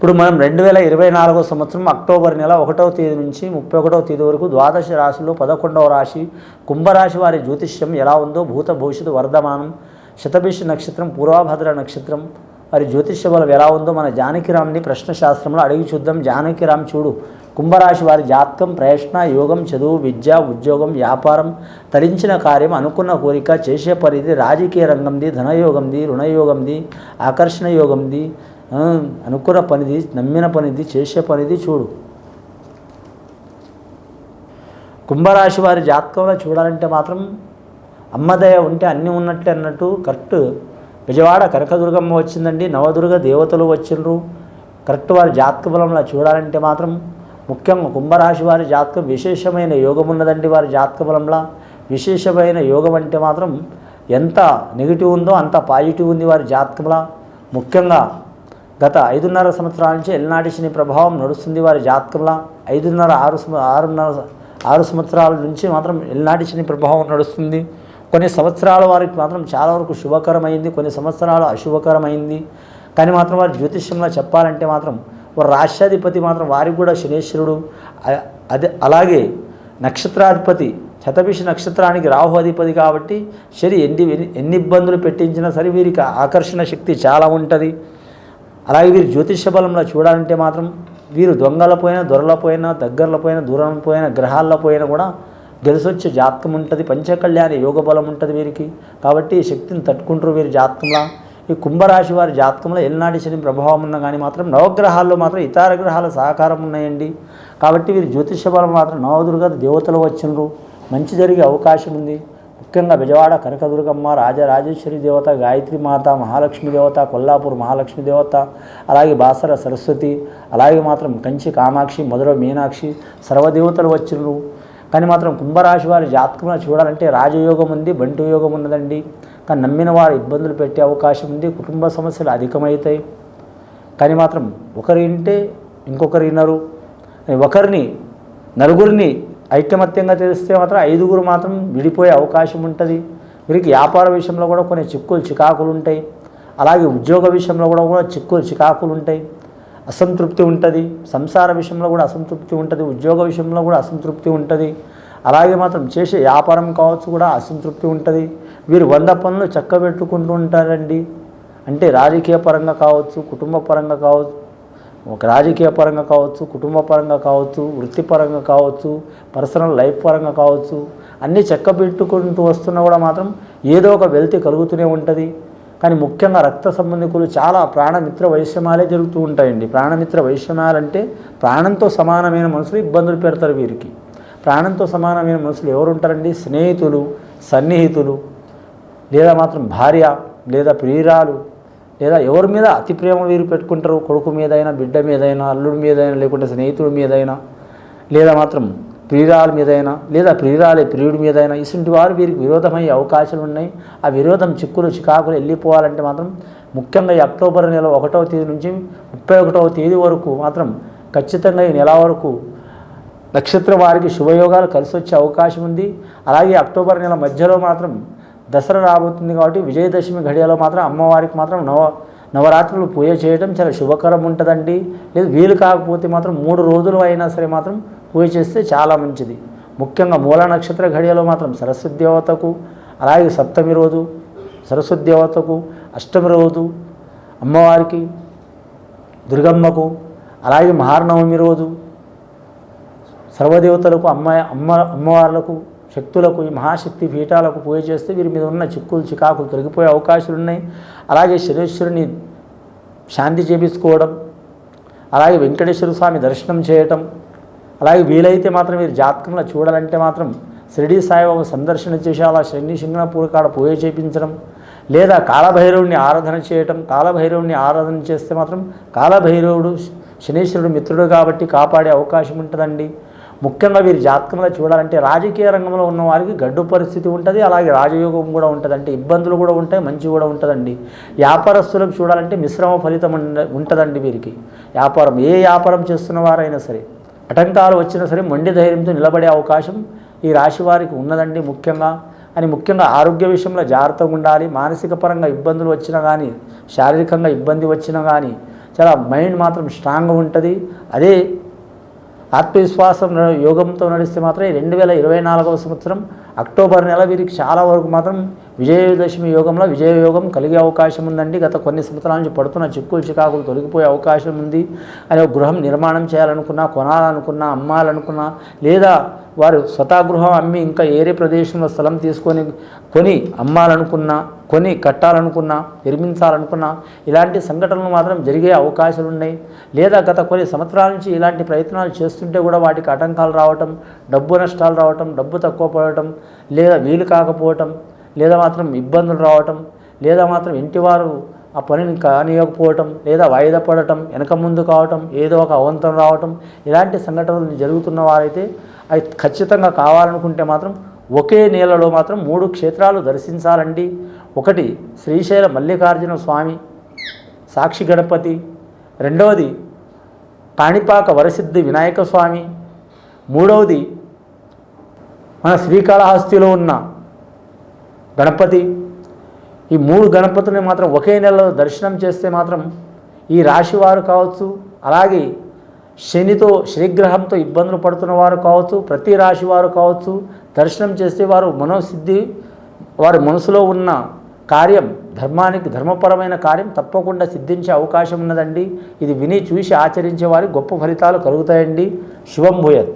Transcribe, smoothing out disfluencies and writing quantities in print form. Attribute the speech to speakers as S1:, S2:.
S1: ఇప్పుడు మనం 2024 సంవత్సరం అక్టోబర్ నెల 1వ తేదీ నుంచి 31వ తేదీ వరకు ద్వాదశ రాశిలో 11వ రాశి కుంభరాశి వారి జ్యోతిష్యం ఎలా ఉందో భూత భవిష్యత్తు వర్ధమానం శతభిష నక్షత్రం పూర్వభద్ర నక్షత్రం వారి జ్యోతిష్య బలం ఎలా ఉందో మన జానకిరామ్ని ప్రశ్నశాస్త్రంలో అడిగి చూద్దాం. జానకిరామ్ చూడు, కుంభరాశి వారి జాతకం ప్రయత్న యోగం, చదువు, విద్య, ఉద్యోగం, వ్యాపారం, తరించిన కార్యం, అనుకున్న కోరిక, చేసే పరిధి, రాజకీయ రంగంది, ధనయోగంది, రుణయోగంది, ఆకర్షణ యోగంది, అనుకున్న పనిది, నమ్మిన పనిది, చేసే పనిది చూడు. కుంభరాశి వారి జాతకంలో చూడాలంటే మాత్రం అమ్మదయ ఉంటే అన్నీ ఉన్నట్లే అన్నట్టు కరెక్ట్. విజయవాడ కనకదుర్గమ్మ వచ్చిందండి, నవదుర్గ దేవతలు వచ్చిండ్రు. కరెక్ట్ వారి జాతక బలంలో చూడాలంటే మాత్రం ముఖ్యంగా కుంభరాశి వారి జాతకం విశేషమైన యోగం ఉన్నదండి. వారి జాతక బలంలో విశేషమైన యోగం అంటే మాత్రం ఎంత నెగిటివ్ ఉందో అంత పాజిటివ్ ఉంది వారి జాతకంలో. ముఖ్యంగా గత 5.5 సంవత్సరాల నుంచి ఎల్నాటి శని ప్రభావం నడుస్తుంది వారి జాతకంలో. 6 సంవత్సరాల నుంచి మాత్రం ఎల్నాటి శని ప్రభావం నడుస్తుంది. కొన్ని సంవత్సరాల వారికి మాత్రం చాలా వరకు శుభకరమైంది, కొన్ని సంవత్సరాలు అశుభకరమైంది. కానీ మాత్రం వారి జ్యోతిష్యంలో చెప్పాలంటే మాత్రం వారి రాష్ట్రాధిపతి మాత్రం వారికి కూడా శనేశ్వరుడు, అలాగే నక్షత్రాధిపతి శతభిష నక్షత్రానికి రాహు అధిపతి కాబట్టి శని ఎన్ని ఇబ్బందులు పెట్టించినా సరే వీరికి ఆకర్షణ శక్తి చాలా ఉంటుంది. అలాగే వీరి జ్యోతిష బలంలో చూడాలంటే మాత్రం వీరు దొంగల పోయినా, దొరల పోయినా, దగ్గరలో పోయినా, దూరం పోయినా, గ్రహాల్లో పోయినా కూడా గెలిసొచ్చే జాతకం ఉంటుంది. పంచకళ్యాణ యోగ బలం ఉంటుంది వీరికి. కాబట్టి ఈ శక్తిని తట్టుకుంటారు వీరి జాతకంలో. ఈ కుంభరాశి వారి జాతకంలో ఎల్నాటి శని ప్రభావం ఉన్నా కానీ మాత్రం నవగ్రహాల్లో మాత్రం ఇతర గ్రహాల సహకారం ఉన్నాయండి. కాబట్టి వీరి జ్యోతిష బలం మాత్రం నవదుర్గ దేవతలు వచ్చిండ్రు, మంచి జరిగే అవకాశం ఉంది. ముఖ్యంగా విజయవాడ కనకదుర్గమ్మ, రాజరాజేశ్వరి దేవత, గాయత్రి మాత, మహాలక్ష్మి దేవత, కొల్లాపూర్ మహాలక్ష్మి దేవత, అలాగే బాసర సరస్వతి, అలాగే మాత్రం కంచి కామాక్షి, మధుర మీనాక్షి సర్వదేవతలు వచ్చిండ్రు. కానీ మాత్రం కుంభరాశి వారి జాతకంలో చూడాలంటే రాజయోగం ఉంది, బంటు యోగం ఉన్నదండి. కానీ నమ్మిన వారు ఇబ్బందులు పెట్టే అవకాశం ఉంది, కుటుంబ సమస్యలు అధికమవుతాయి. కానీ మాత్రం ఒకరి ఇంటే ఇంకొకరు వినరు, ఒకరిని నలుగురిని ఐకమత్యంగా తెలిస్తే మాత్రం 5గురు మాత్రం విడిపోయే అవకాశం ఉంటుంది. వీరికి వ్యాపార విషయంలో కూడా కొన్ని చికాకులు ఉంటాయి. అలాగే ఉద్యోగ విషయంలో కూడా చికాకులు ఉంటాయి, అసంతృప్తి ఉంటుంది. సంసార విషయంలో కూడా అసంతృప్తి ఉంటుంది, ఉద్యోగ విషయంలో కూడా అసంతృప్తి ఉంటుంది. అలాగే మాత్రం చేసే వ్యాపారం కావచ్చు కూడా అసంతృప్తి ఉంటుంది. వీరు 100 పనులు చక్కబెట్టుకుంటూ ఉంటారండి. అంటే రాజకీయ పరంగా కావచ్చు, కుటుంబ పరంగా కావచ్చు, రాజకీయ పరంగా కావచ్చు, కుటుంబ పరంగా కావచ్చు, వృత్తిపరంగా కావచ్చు, పర్సనల్ లైఫ్ పరంగా కావచ్చు, అన్నీ చక్కబెట్టుకుంటూ వస్తున్నా కూడా మాత్రం ఏదో ఒక వెల్తి కలుగుతూనే ఉంటుంది. కానీ ముఖ్యంగా రక్త సంబంధికులు చాలా ప్రాణమిత్ర వైషమ్యాలే జరుగుతూ ఉంటాయండి. ప్రాణమిత్ర వైషమ్యాలంటే ప్రాణంతో సమానమైన మనుషులు ఇబ్బందులు పెడతారు వీరికి. ప్రాణంతో సమానమైన మనుషులు ఎవరు ఉంటారండి? స్నేహితులు, సన్నిహితులు, లేదా మాత్రం భార్య, లేదా ప్రియురాలు, లేదా ఎవరి మీద అతి ప్రేమ వీరు పెట్టుకుంటారు. కొడుకు మీదైనా, బిడ్డ మీదైనా, అల్లుడి మీదైనా, లేకుంటే స్నేహితుడి మీదైనా, లేదా మాత్రం ప్రియురాల మీదైనా, లేదా ప్రియురాలే ప్రియుడి మీదైనా, ఇటువంటి వారు వీరికి విరోధమయ్యే అవకాశాలు ఉన్నాయి. ఆ విరోధం చికాకులు వెళ్ళిపోవాలంటే మాత్రం ముఖ్యంగా ఈ అక్టోబర్ నెల 1వ తేదీ నుంచి 31వ తేదీ వరకు మాత్రం ఖచ్చితంగా ఈ నెల వరకు నక్షత్రం వారికి శుభయోగాలు కలిసి వచ్చే అవకాశం ఉంది. అలాగే అక్టోబర్ నెల మధ్యలో మాత్రం దసరా రాబోతుంది కాబట్టి విజయదశమి ఘడియలో మాత్రం అమ్మవారికి మాత్రం నవరాత్రులు పూజ చేయడం చాలా శుభకరం ఉంటుందండి. లేదు వీలు కాకపోతే మాత్రం 3 రోజులు అయినా సరే మాత్రం పూజ చేస్తే చాలా మంచిది. ముఖ్యంగా మూల నక్షత్ర ఘడియలో మాత్రం సరస్వతి దేవతకు, అలాగే సప్తమి రోజు సరస్వతి దేవతకు, అష్టమి రోజు అమ్మవారికి దుర్గమ్మకు, అలాగే మహానవమి రోజు సర్వదేవతలకు, అమ్మవార్లకు, శక్తులకు, ఈ మహాశక్తి పీఠాలకు పూజ చేస్తే వీరి మీద ఉన్న చికాకులు తొలగిపోయే అవకాశాలు ఉన్నాయి. అలాగే శనేశ్వరుని శాంతి చేపించుకోవడం, అలాగే వెంకటేశ్వర స్వామి దర్శనం చేయటం, అలాగే వీలైతే మాత్రం వీరి జాతకంలో చూడాలంటే మాత్రం షిరిడి సాయిబాబా సందర్శన చేసి అలా శని సింగనపూర్ కాడ పూజ చేయించడం, లేదా కాలభైరవుడిని ఆరాధన చేయటం. కాలభైరవుడిని ఆరాధన చేస్తే మాత్రం కాలభైరవుడు శనీశ్వరుడు మిత్రుడు కాబట్టి కాపాడే అవకాశం ఉంటుందండి. ముఖ్యంగా వీరి జాతకంలో చూడాలంటే రాజకీయ రంగంలో ఉన్న వారికి గడ్డు పరిస్థితి ఉంటుంది, అలాగే రాజయోగం కూడా ఉంటుంది. అంటే ఇబ్బందులు కూడా ఉంటాయి, మంచి కూడా ఉంటుందండి. వ్యాపారస్తులకు చూడాలంటే మిశ్రమ ఫలితం ఉంటుందండి వీరికి. ఏ వ్యాపారం చేస్తున్న వారైనా సరే ఆటంకాలు వచ్చినా సరే మొండి ధైర్యంతో నిలబడే అవకాశం ఈ రాశి వారికి ఉన్నదండి. ముఖ్యంగా ఆరోగ్య విషయంలో జాగ్రత్తగా ఉండాలి. మానసిక పరంగా ఇబ్బందులు వచ్చినా కానీ, శారీరకంగా ఇబ్బంది వచ్చినా కానీ చాలా మైండ్ మాత్రం స్ట్రాంగ్గా ఉంటుంది. అదే ఆత్మవిశ్వాసం యోగంతో నడిస్తే మాత్రం 2024వ సంవత్సరం అక్టోబర్ నెల వీరికి చాలా వరకు మాత్రం విజయదశమి యోగంలో విజయయోగం కలిగే అవకాశం ఉందండి. గత కొన్ని సంవత్సరాల నుంచి పడుతున్న చిక్కులు చికాకులు తొలగిపోయే అవకాశం ఉంది. అనే గృహం నిర్మాణం చేయాలనుకున్నా, కొనాలనుకున్నా, అమ్మాలనుకున్నా, లేదా వారు స్వతగృహం అమ్మి ఇంకా ఏరే ప్రదేశంలో స్థలం తీసుకొని కొని అమ్మాలనుకున్నా, కొని కట్టాలనుకున్నా, నిర్మించాలనుకున్నా ఇలాంటి సంఘటనలు మాత్రం జరిగే అవకాశాలు ఉన్నాయి. లేదా గత కొన్ని సంవత్సరాల నుంచి ఇలాంటి ప్రయత్నాలు చేస్తుంటే కూడా వాటికి ఆటంకాలు రావటం, డబ్బు నష్టాలు రావటం, డబ్బు తక్కువ పడటం, లేదా వీలు కాకపోవటం, లేదా మాత్రం ఇబ్బందులు రావటం, లేదా మాత్రం ఇంటివారు ఆ పనిని కానియకపోవటం, లేదా వాయిదా పడటం, వెనక ముందు కావటం, ఏదో ఒక అవంతరం రావటం, ఇలాంటి సంఘటనలు జరుగుతున్న వారైతే అవి ఖచ్చితంగా కావాలనుకుంటే మాత్రం ఒకే నెలలో మాత్రం 3 క్షేత్రాలు దర్శించాలండి. ఒకటి శ్రీశైల మల్లికార్జున స్వామి సాక్షి గణపతి, రెండవది కాణిపాక వరసిద్ధి వినాయక స్వామి, మూడవది మన శ్రీకాళహస్తిలో ఉన్న గణపతి. ఈ 3 గణపతుని మాత్రం ఒకే నెలలో దర్శనం చేస్తే మాత్రం ఈ రాశివారు కావచ్చు, అలాగే శనిగ్రహంతో ఇబ్బందులు పడుతున్న వారు కావచ్చు, ప్రతి రాశి వారు కావచ్చు, దర్శనం చేస్తే వారు మనోసిద్ధి, వారి మనసులో ఉన్న కార్యం ధర్మపరమైన కార్యం తప్పకుండా సిద్ధించే అవకాశం ఉన్నదండి. ఇది విని చూసి ఆచరించే వారికి గొప్ప ఫలితాలు కలుగుతాయండి. శుభం భూయత్.